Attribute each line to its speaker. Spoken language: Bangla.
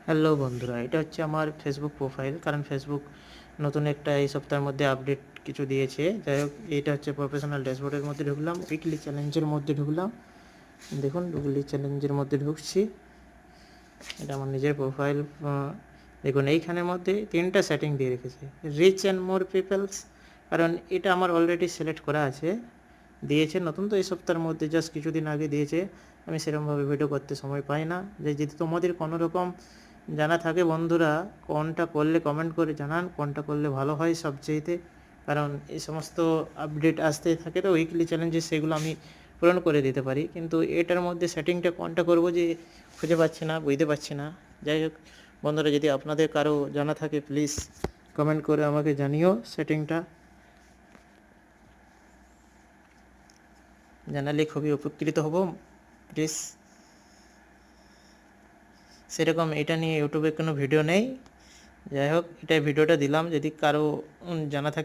Speaker 1: হ্যালো বন্ধুরা, এটা হচ্ছে আমার ফেসবুক প্রোফাইল। কারণ ফেসবুক নতুন একটা এই সপ্তাহের মধ্যে আপডেট কিছু দিয়েছে। যাই হোক, এটা হচ্ছে প্রফেশনাল ড্যাশবোর্ডের মধ্যে ঢুকলাম, উইকলি চ্যালেঞ্জের মধ্যে ঢুকলাম। দেখুন, উইকলি চ্যালেঞ্জের মধ্যে ঢুকছি। এটা আমার নিজের প্রোফাইল। দেখুন, এইখানের মধ্যে তিনটা সেটিং দিয়ে রেখেছে, রিচ অ্যান্ড মোর পিপলস। কারণ এটা আমার অলরেডি সিলেক্ট করা আছে, দিয়েছে নতুন তো এই সপ্তাহের মধ্যে, জাস্ট কিছুদিন আগে দিয়েছে। আমি সেরকমভাবে ভিডিও করতে সময় পাই না। যে যদি তোমাদের কোনো রকম জানা থাকে বন্ধুরা, কোনটা করলে কমেন্ট করে জানান, কোনটা করলে ভালো হয় সবচেয়েতে। কারণ এই সমস্ত আপডেট আসতে থাকে তো উইকলি চ্যালেঞ্জে, সেগুলো আমি পূরণ করে দিতে পারি, কিন্তু এটার মধ্যে সেটিংটা কোনটা করব যে খুঁজে পাচ্ছি না, বুঝতে পারছি না। যাই হোক বন্ধুরা, যদি আপনাদের কারো জানা থাকে প্লিজ কমেন্ট করে আমাকে জানিও। সেটিংটা জানালে খুবই উপকৃত হব প্লিজ। সেরকম এটা নিয়ে ইউটিউবে কোনো ভিডিও নেই। যাই হোক, এটা ভিডিওটা দিলাম, যদি কারো জানা থাকে